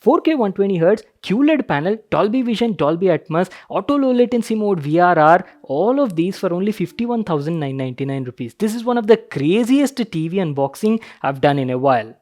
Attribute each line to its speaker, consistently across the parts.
Speaker 1: 4K 120Hz, QLED panel, Dolby Vision, Dolby Atmos, auto low latency mode, VRR, all of these for only 51,999 rupees. This is one of the craziest TV unboxing I've done in a while.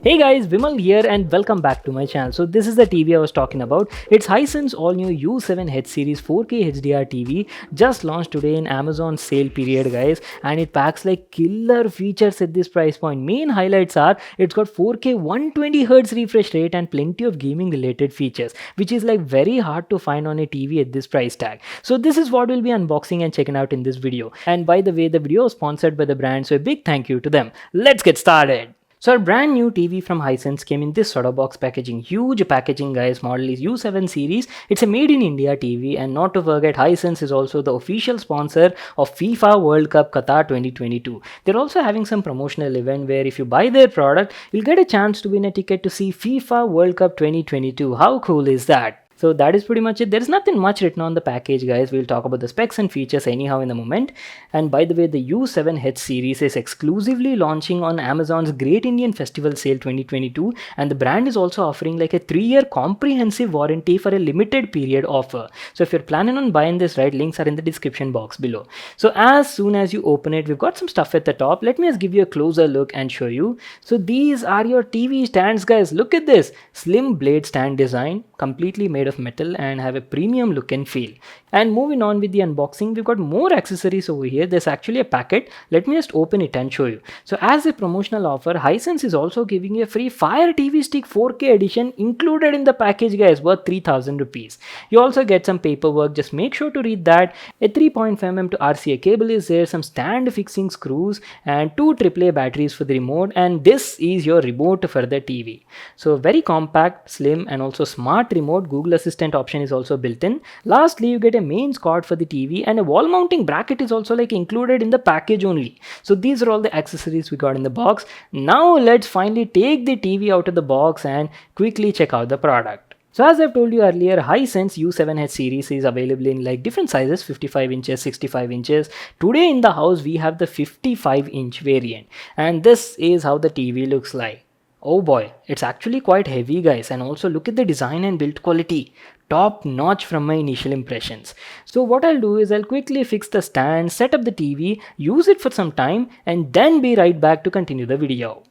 Speaker 1: Hey guys, Vimal here and welcome back to my channel. So this is the TV I was talking about. It's Hisense all new U7H series 4K HDR TV, just launched today in Amazon sale period guys, and it packs like killer features at this price point. Main highlights are it's got 4K 120Hz refresh rate and plenty of gaming related features, which is like very hard to find on a TV at this price tag. So this is what we'll be unboxing and checking out in this video. And by the way, the video is sponsored by the brand, so a big thank you to them. Let's get started. So our brand new TV from Hisense came in this sort of box packaging. Huge packaging guys. Model is U7 series. It's a made in India TV, and not to forget, Hisense is also the official sponsor of FIFA World Cup Qatar 2022. They're also having some promotional event where if you buy their product, you'll get a chance to win a ticket to see FIFA World Cup 2022. How cool is that? So that is pretty much it. There's nothing much written on the package guys. We'll talk about the specs and features anyhow in a moment. And by the way, the U7H series is exclusively launching on Amazon's Great Indian Festival Sale 2022, and the brand is also offering like a 3-year comprehensive warranty for a limited period offer. So if you're planning on buying this, right, links are in the description box below. So as soon as you open it, we've got some stuff at the top. Let me just give you a closer look and show you. So these are your TV stands guys. Look at this slim blade stand design, completely made of metal and have a premium look and feel. And moving on with the unboxing, we've got more accessories over here. There's actually a packet. Let me just open it and show you. So as a promotional offer, Hisense is also giving you a free Fire TV Stick 4K edition included in the package guys, worth 3,000 rupees. You also get some paperwork, just make sure to read that. A 3.5mm to RCA cable is there, some stand fixing screws and 2 AAA batteries for the remote, and this is your remote for the TV. So very compact, slim and also smart remote. Google Assistant option is also built in. Lastly, you get a mains cord for the TV, and a wall mounting bracket is also like included in the package only. So these are all the accessories we got in the box. Now let's finally take the TV out of the box and quickly check out the product. So as I've told you earlier, Hisense U7H series is available in like different sizes, 55 inches, 65 inches. Today in the house we have the 55-inch variant, and this is how the TV looks like. Oh boy, it's actually quite heavy guys, and also look at the design and build quality. Top notch from my initial impressions. So what I'll do is I'll quickly fix the stand, set up the TV, use it for some time, and then be right back to continue the video.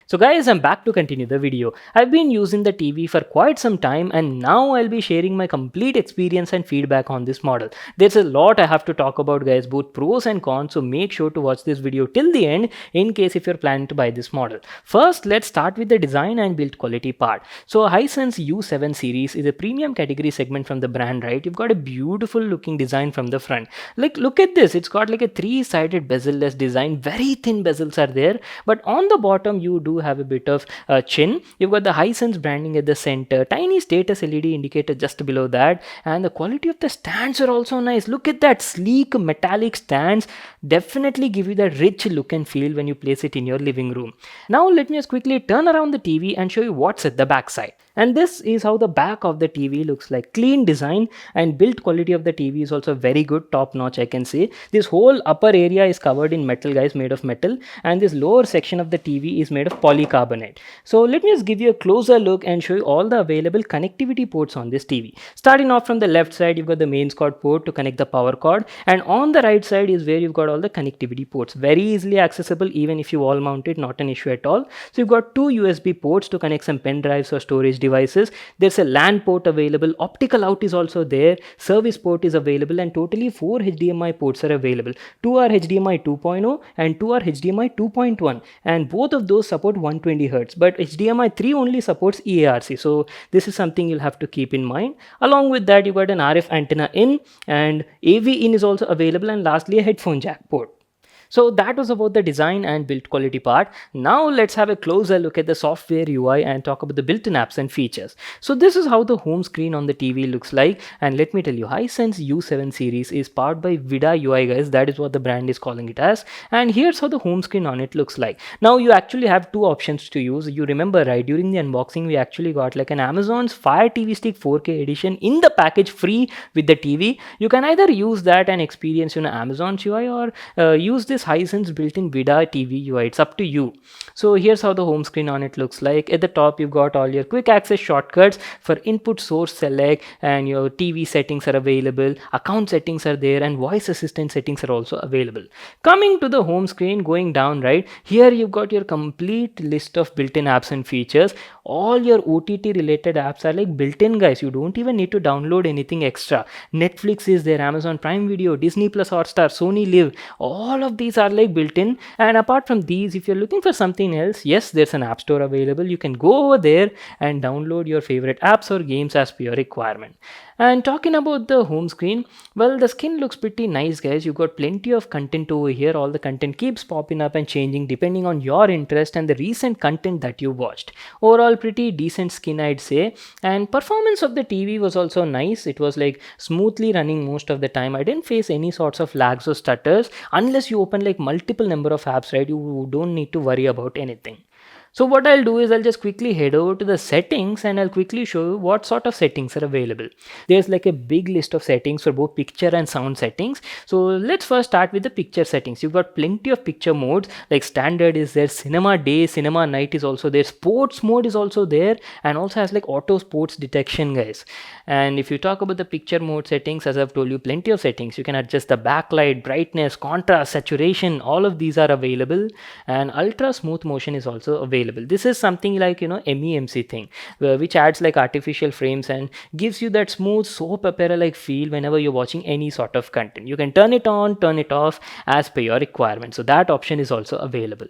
Speaker 1: So guys, I'm back to continue the video. I've been using the TV for quite some time, and now I'll be sharing my complete experience and feedback on this model. There's a lot I have to talk about guys, both pros and cons, so make sure to watch this video till the end in case if you're planning to buy this model. First, let's start with the design and build quality part. So Hisense U7 series is a premium category segment from the brand, right? You've got a beautiful looking design from the front. Like look at this, it's got like a 3-sided bezel-less design. Very thin bezels are there, but on the bottom you do have a bit of chin. You've got the Hisense branding at the center, tiny status LED indicator just below that, and the quality of the stands are also nice. Look at that sleek metallic stands, definitely give you that rich look and feel when you place it in your living room. Now let me just quickly turn around the TV and show you what's at the back side. And this is how the back of the TV looks like. Clean design, and build quality of the TV is also very good, top notch I can say. This whole upper area is covered in metal guys, made of metal, and this lower section of the TV is made of polycarbonate. So let me just give you a closer look and show you all the available connectivity ports on this TV. Starting off from the left side, you've got the mains cord port to connect the power cord, and on the right side is where you've got all the connectivity ports. Very easily accessible even if you wall mount it, not an issue at all. So you've got 2 USB ports to connect some pen drives or storage devices. There's a LAN port available, optical out is also there, service port is available, and totally 4 HDMI ports are available. 2 are HDMI 2.0 and 2 are HDMI 2.1, and both of those support 120Hz, but HDMI 3 only supports EARC, so this is something you'll have to keep in mind. Along with that, you got an RF antenna in, and AV in is also available, and lastly a headphone jack port. So that was about the design and build quality part. Now let's have a closer look at the software UI and talk about the built-in apps and features. So this is how the home screen on the TV looks like, and let me tell you, Hisense U7 series is powered by Vida UI, guys. That is what the brand is calling it as. And here's how the home screen on it looks like. Now you actually have two options to use. You remember, right, during the unboxing we actually got like an Amazon's Fire TV Stick 4K edition in the package free with the TV. You can either use that and experience Amazon's UI, or use this Hisense built-in Vida TV UI. It's up to you. So here's how the home screen on it looks like. At the top you've got all your quick access shortcuts for input, source select, and your TV settings are available, account settings are there, and voice assistant settings are also available. Coming to the home screen, going down, right, here you've got your complete list of built-in apps and features. All your OTT related apps are like built-in, guys. You don't even need to download anything extra. Netflix is there, Amazon Prime Video, Disney Plus Hotstar, Sony Live, all of these are like built-in. And apart from these, if you're looking for something else, yes, there's an app store available. You can go over there and download your favorite apps or games as per your requirement. And talking about the home screen, well, the skin looks pretty nice, guys. You've got plenty of content over here. All the content keeps popping up and changing depending on your interest and the recent content that you watched. Overall, pretty decent skin, I'd say. And performance of the TV was also nice. It was like smoothly running most of the time. I didn't face any sorts of lags or stutters. Unless you open like multiple number of apps, right, you don't need to worry about anything. So what I'll do is I'll just quickly head over to the settings and I'll quickly show you what sort of settings are available. There's like a big list of settings for both picture and sound settings. So let's first start with the picture settings. You've got plenty of picture modes, like standard is there, cinema day, cinema night is also there, sports mode is also there, and also has like auto sports detection, guys. And if you talk about the picture mode settings, as I've told you, plenty of settings. You can adjust the backlight, brightness, contrast, saturation, all of these are available, and ultra smooth motion is also available. This is something like MEMC thing, which adds like artificial frames and gives you that smooth soap opera like feel whenever you're watching any sort of content. You can turn it on, turn it off as per your requirement. So that option is also available.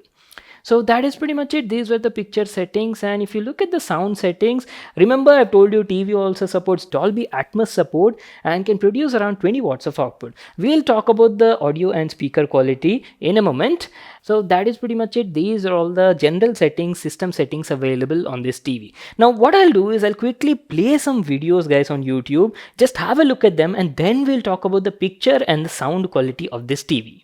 Speaker 1: So that is pretty much it. These were the picture settings. And if you look at the sound settings, remember I've told you TV also supports Dolby Atmos support and can produce around 20 watts of output. We'll talk about the audio and speaker quality in a moment. So that is pretty much it. These are all the general settings, system settings available on this TV. Now what I'll do is I'll quickly play some videos, guys, on YouTube. Just have a look at them and then we'll talk about the picture and the sound quality of this TV.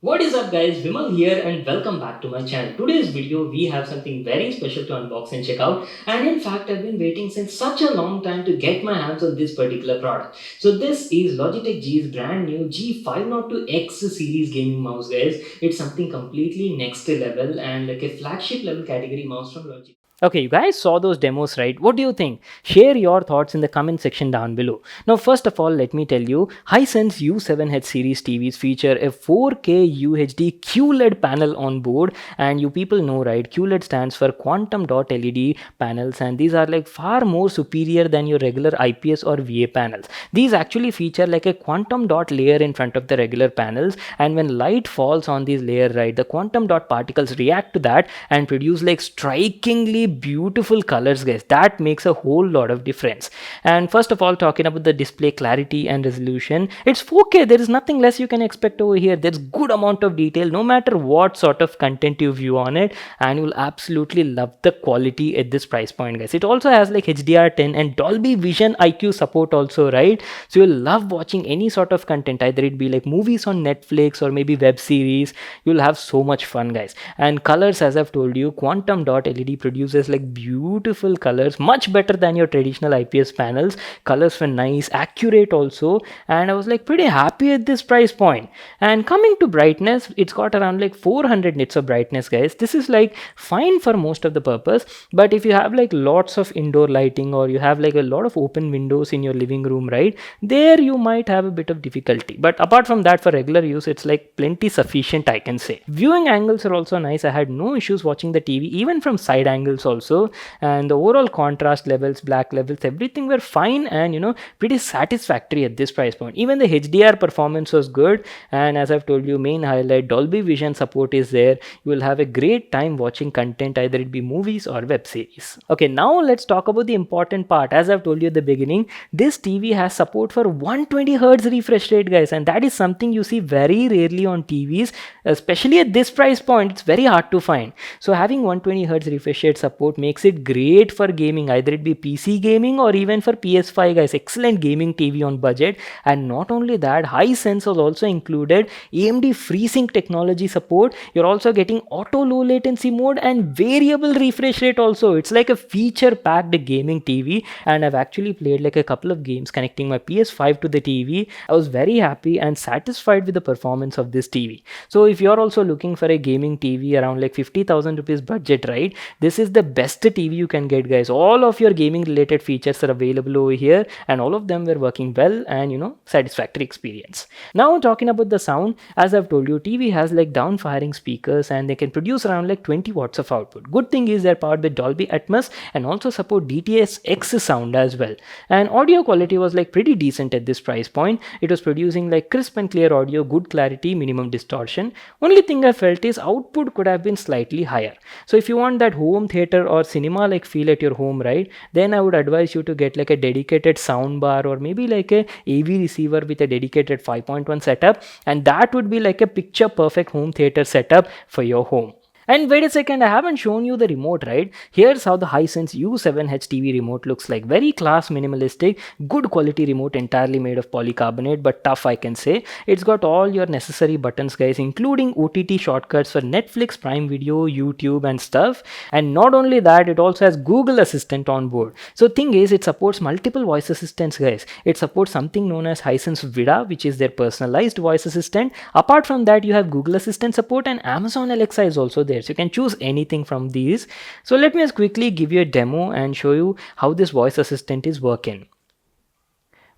Speaker 1: What is up, guys, Vimal here and welcome back to my channel. Today's video we have something very special to unbox and check out, and in fact I've been waiting since such a long time to get my hands on this particular product. So this is Logitech G's brand new G502X series gaming mouse, guys. It's something completely next level and like a flagship level category mouse from Logitech. Okay, you guys saw those demos, right? What do you think? Share your thoughts in the comment section down below. Now, first of all, let me tell you, Hisense U7H series TVs feature a 4K UHD QLED panel on board, and you people know, right? QLED stands for Quantum Dot LED panels, and these are like far more superior than your regular IPS or VA panels. These actually feature like a quantum dot layer in front of the regular panels, and when light falls on these layer, right, the quantum dot particles react to that and produce like strikingly beautiful colors, guys. That makes a whole lot of difference. And first of all, talking about the display clarity and resolution, it's 4K. There is nothing less you can expect over here. There's good amount of detail no matter what sort of content you view on it, and you'll absolutely love the quality at this price point, guys. It also has like HDR10 and Dolby Vision IQ support also, right? So you'll love watching any sort of content, either it be like movies on Netflix or maybe web series. You'll have so much fun, guys. And colors, as I've told you, Quantum Dot LED produces uses like beautiful colors, much better than your traditional IPS panels. Colors were nice, accurate also, and I was like pretty happy at this price point. And coming to brightness, it's got around like 400 nits of brightness, guys. This is like fine for most of the purpose, but if you have like lots of indoor lighting or you have like a lot of open windows in your living room, right, there you might have a bit of difficulty. But apart from that, for regular use, it's like plenty sufficient, I can say. Viewing angles are also nice. I had no issues watching the TV even from side angles also, and the overall contrast levels, black levels, everything were fine and pretty satisfactory at this price point. Even the HDR performance was good, and as I've told you, main highlight, Dolby Vision support is there. You will have a great time watching content, either it be movies or web series. Okay, now let's talk about the important part. As I've told you at the beginning, this TV has support for 120 Hz refresh rate, guys, and that is something you see very rarely on TVs, especially at this price point. It's very hard to find. So having 120 Hz refresh rate support makes it great for gaming, either it be PC gaming or even for PS5, guys. Excellent gaming TV on budget. And not only that, Hisense was also included AMD FreeSync technology support. You're also getting auto low latency mode and variable refresh rate also. It's like a feature packed gaming TV, and I've actually played like a couple of games connecting my PS5 to the TV. I was very happy and satisfied with the performance of this TV. So if you're also looking for a gaming TV around like 50,000 rupees budget, right, this is the best TV you can get, guys. All of your gaming related features are available over here, and all of them were working well and satisfactory experience. Now talking about the sound, as I've told you, TV has like down firing speakers and they can produce around like 20 watts of output. Good thing is they're powered with Dolby Atmos and also support DTS-X sound as well. And audio quality was like pretty decent at this price point. It was producing like crisp and clear audio, good clarity, minimum distortion. Only thing I felt is output could have been slightly higher. So if you want that home theater or cinema like feel at your home, right, then I would advise you to get like a dedicated sound bar or maybe like a AV receiver with a dedicated 5.1 setup, and that would be like a picture perfect home theater setup for your home. And wait a second, I haven't shown you the remote, right? Here's how the Hisense U7H TV remote looks like. Very class, minimalistic, good quality remote, entirely made of polycarbonate, but tough, I can say. It's got all your necessary buttons, guys, including OTT shortcuts for Netflix, Prime Video, YouTube and stuff. And not only that, it also has Google Assistant on board. So thing is, it supports multiple voice assistants, guys. It supports something known as Hisense Vida, which is their personalized voice assistant. Apart from that, you have Google Assistant support, and Amazon Alexa is also there. So you can choose anything from these. So let me just quickly give you a demo and show you how this voice assistant is working.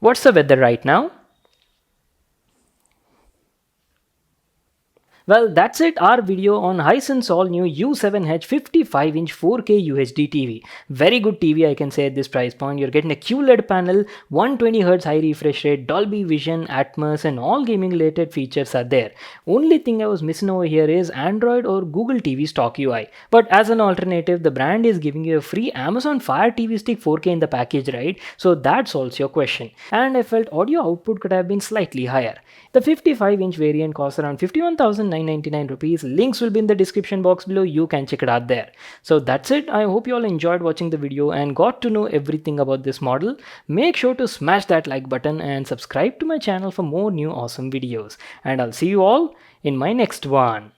Speaker 1: What's the weather right now? Well, that's it, our video on Hisense all new U7H 55-inch 4K UHD TV. Very good TV, I can say, at this price point. You're getting a QLED panel, 120Hz high refresh rate, Dolby Vision, Atmos, and all gaming related features are there. Only thing I was missing over here is Android or Google TV stock UI. But as an alternative, the brand is giving you a free Amazon Fire TV Stick 4K in the package, right? So that solves your question. And I felt audio output could have been slightly higher. The 55-inch variant costs around 51,999 rupees. Links will be in the description box below. You can check it out there. So that's it. I hope you all enjoyed watching the video and got to know everything about this model. Make sure to smash that like button and subscribe to my channel for more new awesome videos. And I'll see you all in my next one.